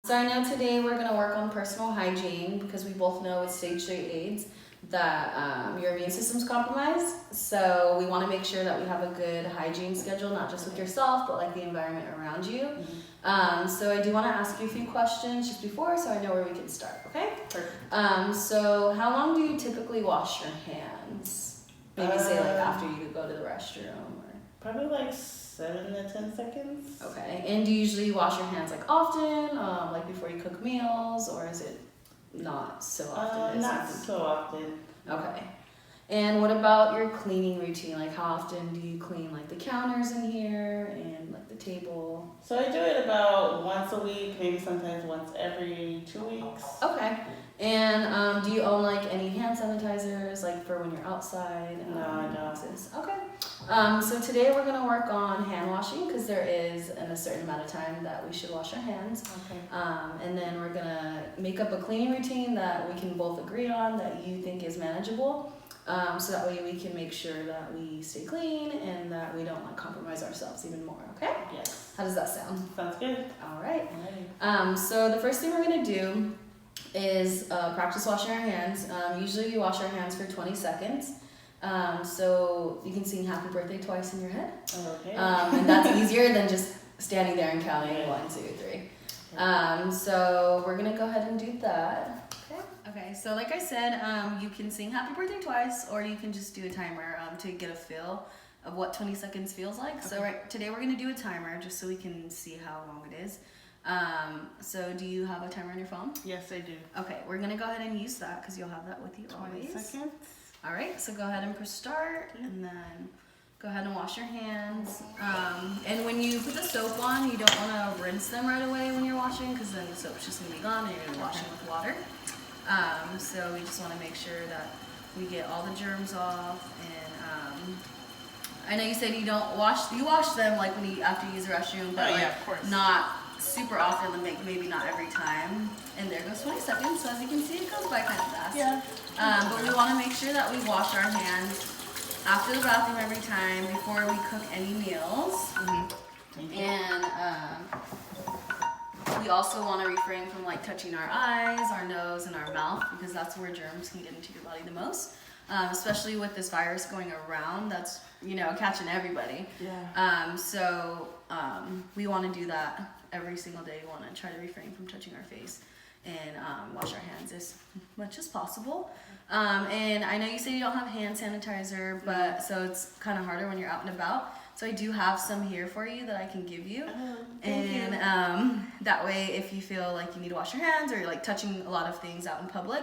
So I know today we're going to work on personal hygiene because we both know with stage 3 AIDS that your immune system's compromised. So we want to make sure that we have a good hygiene schedule, not just with yourself, but like the environment around you. So I do want to ask you a few questions just before so I know where we can start, okay? Perfect. So how long do you typically wash your hands? Maybe say like after you go to the restroom or... Probably like 7 to 10 seconds. Okay, and do you usually wash your hands like often, like before you cook meals, or is it not so often? Not so often. Okay. And what about your cleaning routine? Like how often do you clean like the counters in here and like the table? So I do it about once a week, maybe sometimes once every 2 weeks. Okay. And do you own like any hand sanitizers like for when you're outside? No, I don't. Okay. So today we're gonna work on hand washing because there is a certain amount of time that we should wash our hands. Okay. And then we're gonna make up a cleaning routine that we can both agree on that you think is manageable. So that way we can make sure that we stay clean and that we don't like compromise ourselves even more, okay? Yes. How does that sound? Sounds good. All right. Alrighty. So the first thing we're gonna do is practice washing our hands. Usually we wash our hands for 20 seconds. So you can sing happy birthday twice in your head. Okay. And that's easier than just standing there and counting 1, 2, 3. So we're gonna go ahead and do that. Okay, so like I said, you can sing happy birthday twice or you can just do a timer to get a feel of what 20 seconds feels like. Okay. So today we're gonna do a timer just so we can see how long it is. So do you have a timer on your phone? Yes, I do. Okay, we're gonna go ahead and use that because you'll have that with you 20 always. seconds. All right, so go ahead and press start and then go ahead and wash your hands. And when you put the soap on, you don't want to rinse them right away when you're washing because then the soap's just going to be gone and you're going to wash them with water. So we just want to make sure that we get all the germs off. And I know you said you don't wash, you wash them like when you after you use the restroom, but yeah, of course. not super often, maybe not every time. And there goes 20 seconds, so as you can see, it goes by kind of fast. Yeah. But we want to make sure that we wash our hands after the bathroom every time before we cook any meals. And we also want to refrain from like touching our eyes, our nose, and our mouth because that's where germs can get into your body the most. Especially with this virus going around, that's catching everybody. Yeah. So we want to do that every single day. We want to try to refrain from touching our face and wash our hands as much as possible. And I know you say you don't have hand sanitizer, but so it's kind of harder when you're out and about. So I do have some here for you that I can give you. Thank you. That way, if you feel like you need to wash your hands or you're like touching a lot of things out in public,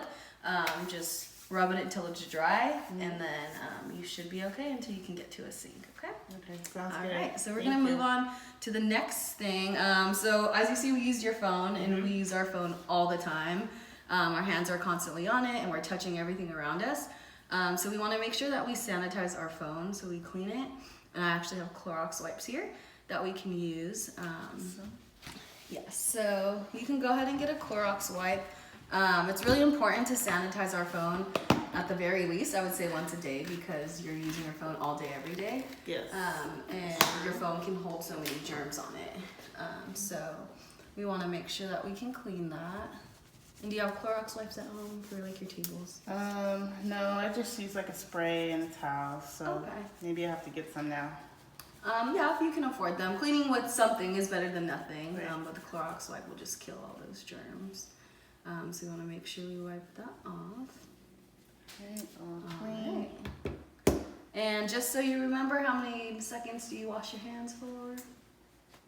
just rub it until it's dry, and then you should be okay until you can get to a sink, okay? Okay, sounds All good. right, so we're going to move on to the next thing. So as you see, we use your phone, and we use our phone all the time. Our hands are constantly on it, and we're touching everything around us. So we want to make sure that we sanitize our phone, so we clean it. And I actually have Clorox wipes here that we can use. Yes, so you can go ahead and get a Clorox wipe. It's really important to sanitize our phone at the very least. I would say once a day because you're using your phone all day, every day. Yes. And your phone can hold so many germs on it. So we want to make sure that we can clean that. And do you have Clorox wipes at home for like your tables? No, I just use like a spray and a towel, so maybe I have to get some now. Yeah, if you can afford them. Cleaning with something is better than nothing, Right. but the Clorox wipe will just kill all those germs. So we want to make sure we wipe that off. Okay, all All clean. right. And just so you remember, how many seconds do you wash your hands for?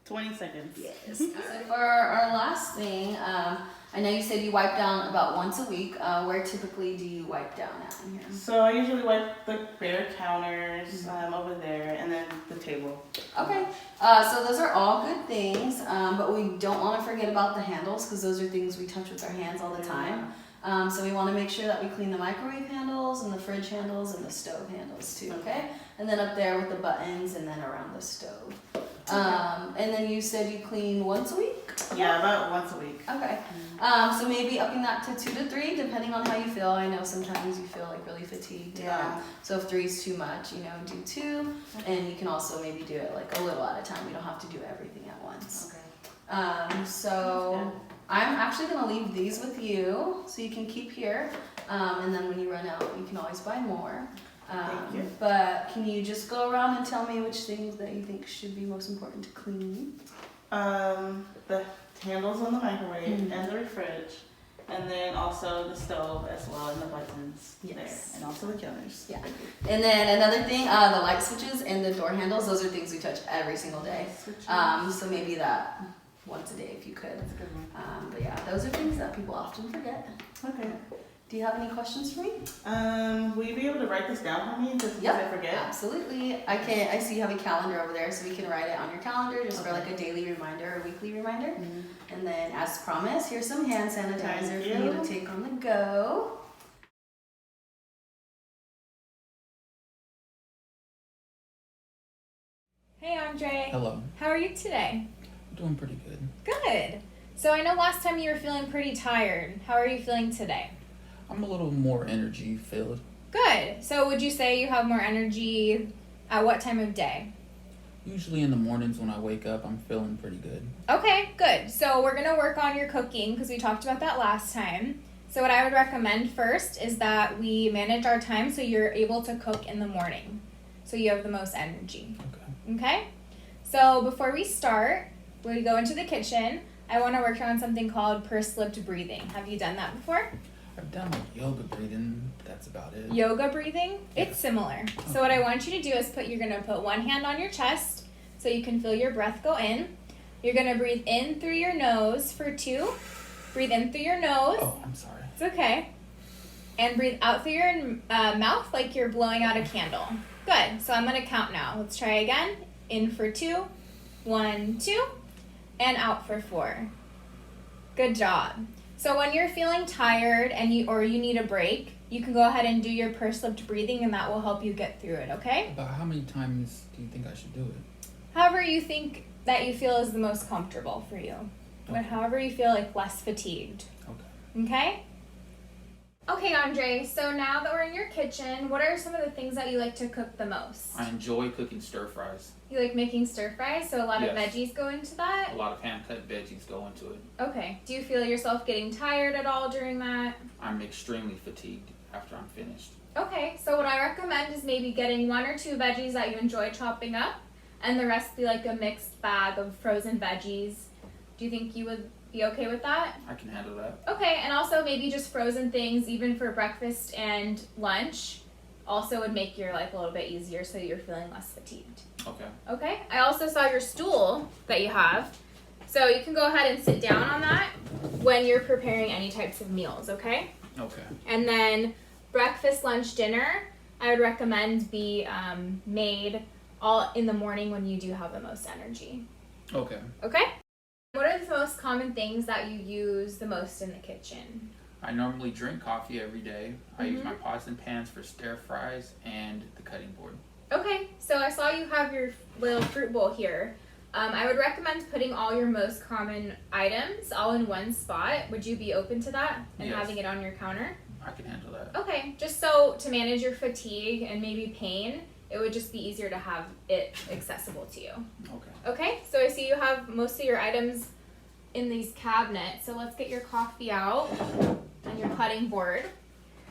20 seconds. Yes. For our last thing, I know you said you wipe down about once a week. Where typically do you wipe down at in here? So I usually wipe the bare counters over there and then the table. Okay, so those are all good things, but we don't want to forget about the handles because those are things we touch with our hands all the time. So we want to make sure that we clean the microwave handles and the fridge handles and the stove handles too, okay? And then up there with the buttons and then around the stove. And then you said you clean once a week? Yeah, about once a week. Okay. So maybe upping that to 2 to 3, depending on how you feel. I know sometimes you feel like really fatigued. Yeah. So if 3 is too much, do 2. And you can also maybe do it like a little at a time. You don't have to do everything at once. Okay. So I'm actually gonna leave these with you so you can keep here. And then when you run out, you can always buy more. Thank you. But can you just go around and tell me which things that you think should be most important to clean? The handles on the microwave and the fridge, and then also the stove as well, and the buttons there, and also the counters. Yeah. And then another thing, the light switches and the door handles, those are things we touch every single day. So maybe that once a day if you could. That's a good one. But yeah, those are things that people often forget. Okay. Do you have any questions for me? Will you be able to write this down for me just in case I forget? Absolutely. I see you have a calendar over there, so we can write it on your calendar just for like a daily reminder or weekly reminder. And then, as promised, here's some hand sanitizer for you to take on the go. Hey Andre. Hello. How are you today? I'm doing pretty good. Good. So I know last time you were feeling pretty tired. How are you feeling today? I'm a little more energy filled. Good. So would you say you have more energy at what time of day? Usually in the mornings when I wake up, I'm feeling pretty good. Okay, good. So we're going to work on your cooking because we talked about that last time. So what I would recommend first is that we manage our time so you're able to cook in the morning. So you have the most energy. Okay. Okay? So before we start, we go into the kitchen. I want to work on something called pursed lipped breathing. Have you done that before? I've done like yoga breathing. That's about it. Yoga breathing, it's similar. So what I want you to do is you're going to put one hand on your chest so you can feel your breath go in. You're going to breathe in through your nose for 2. Breathe in through your nose. Oh, I'm sorry. It's okay. And breathe out through your mouth like you're blowing out a candle. Good. So I'm going to count now. Let's try again. In for 2. 1, 2. And out for 4. Good job. So when you're feeling tired and you need a break, you can go ahead and do your pursed lipped breathing and that will help you get through it, okay? About how many times do you think I should do it? However you think that you feel is the most comfortable for you. But Okay. however you feel like less fatigued. Okay. Okay? Okay, Andre, so now that we're in your kitchen, what are some of the things that you like to cook the most? I enjoy cooking stir fries. You like making stir fries, so a lot of Yes. veggies go into that? A lot of hand-cut veggies go into it. Okay. Do you feel yourself getting tired at all during that? I'm extremely fatigued after I'm finished. Okay, so what I recommend is maybe getting 1 or 2 veggies that you enjoy chopping up, and the rest be like a mixed bag of frozen veggies. Do you think you would be okay with that? I can handle that. Okay, and also maybe just frozen things even for breakfast and lunch also would make your life a little bit easier so you're feeling less fatigued. Okay. Okay, I also saw your stool that you have, so you can go ahead and sit down on that when you're preparing any types of meals, okay? Okay. And then breakfast, lunch, dinner, I would recommend be made all in the morning when you do have the most energy. Okay. Okay? What are the most common things that you use the most in the kitchen? I normally drink coffee every day. I use my pots and pans for stir fries and the cutting board. Okay, so I saw you have your little fruit bowl here. I would recommend putting all your most common items all in one spot. Would you be open to that and Yes. having it on your counter? I can handle that. Okay, just so to manage your fatigue and maybe pain, it would just be easier to have it accessible to you. Okay. Okay, so I see you have most of your items in these cabinets. So let's get your coffee out and your cutting board.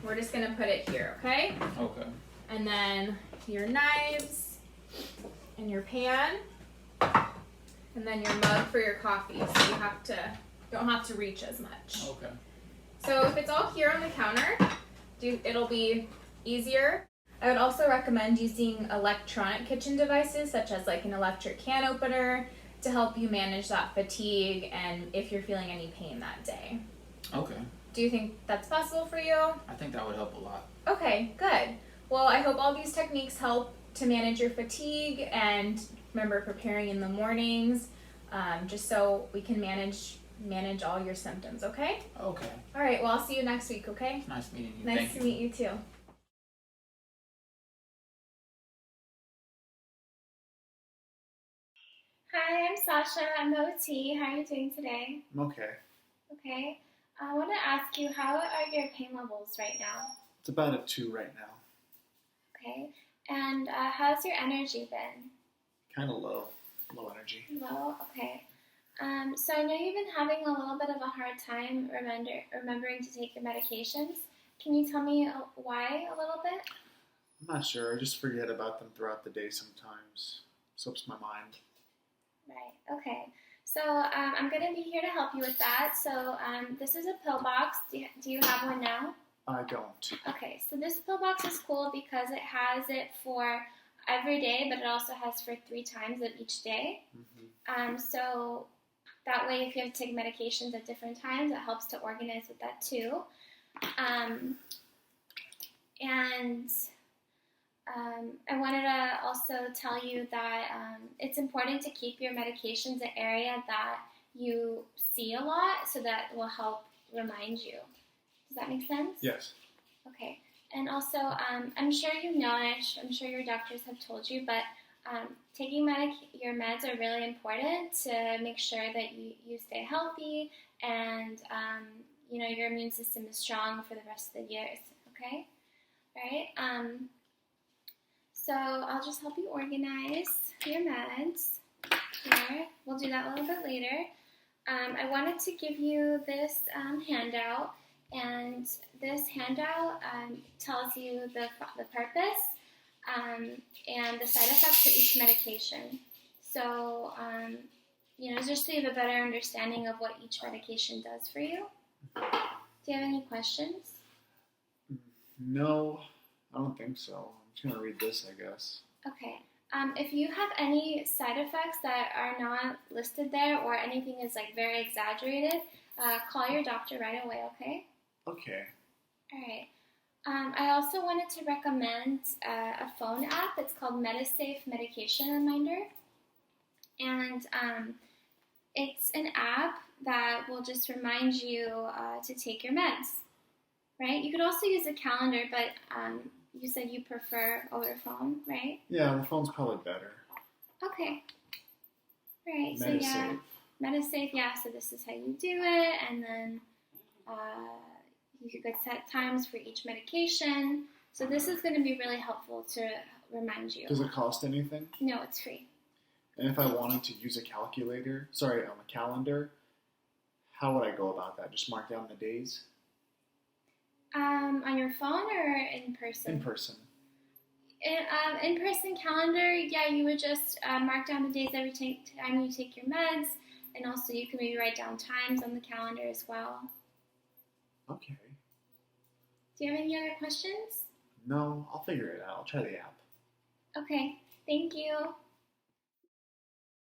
We're just gonna put it here, okay? Okay. And then your knives and your pan, and then your mug for your coffee. So you don't have to reach as much. Okay. So if it's all here on the counter, it'll be easier. I would also recommend using electronic kitchen devices such as like an electric can opener to help you manage that fatigue and if you're feeling any pain that day. Okay. Do you think that's possible for you? I think that would help a lot. Okay, good. Well, I hope all these techniques help to manage your fatigue and remember preparing in the mornings, just so we can manage all your symptoms, okay? Okay. All right, well, I'll see you next week, okay? It's nice meeting you. Nice Thank to you. meet you too. Hi, I'm Sasha. I'm the OT. How are you doing today? I'm okay. Okay. I want to ask you, how are your pain levels right now? It's about a 2 right now. Okay. And how's your energy been? Kind of low. Low energy. Low? Okay. So I know you've been having a little bit of a hard time remembering to take your medications. Can you tell me why a little bit? I'm not sure. I just forget about them throughout the day sometimes. Slips my mind. Right. Okay. So I'm going to be here to help you with that. So this is a pill box. Do you have one now? I don't. Okay. So this pill box is cool because it has it for every day, but it also has for 3 times of each day. So that way, if you have to take medications at different times, it helps to organize with that too. I wanted to also tell you that it's important to keep your medications an area that you see a lot, so that will help remind you. Does that make sense? Yes. Okay. And also, I'm sure you know, and I'm sure your doctors have told you, but taking your meds are really important to make sure that you stay healthy and your immune system is strong for the rest of the years. Okay? All right. So I'll just help you organize your meds here. We'll do that a little bit later. I wanted to give you this handout, and this handout tells you the purpose and the side effects for each medication. So, just so you have a better understanding of what each medication does for you. Do you have any questions? No, I don't think so. I'm just gonna read this, I guess. Okay. If you have any side effects that are not listed there or anything is very exaggerated, call your doctor right away, okay? Okay. All right. I also wanted to recommend a phone app. It's called MediSafe Medication Reminder. And it's an app that will just remind you to take your meds, right? You could also use a calendar, but you said you prefer over phone, right? Yeah, the phone's probably better. Okay. All right. MediSafe. So yeah, MediSafe. Yeah. So this is how you do it, and then you could set times for each medication. So this is going to be really helpful to remind you. Does it cost anything? No, it's free. And if I wanted to use a calendar, how would I go about that? Just mark down the days? On your phone or in person? In person. In-person calendar, yeah, you would just mark down the days every time you take your meds, and also you can maybe write down times on the calendar as well. Okay. Do you have any other questions? No, I'll figure it out. I'll try the app. Okay, thank you.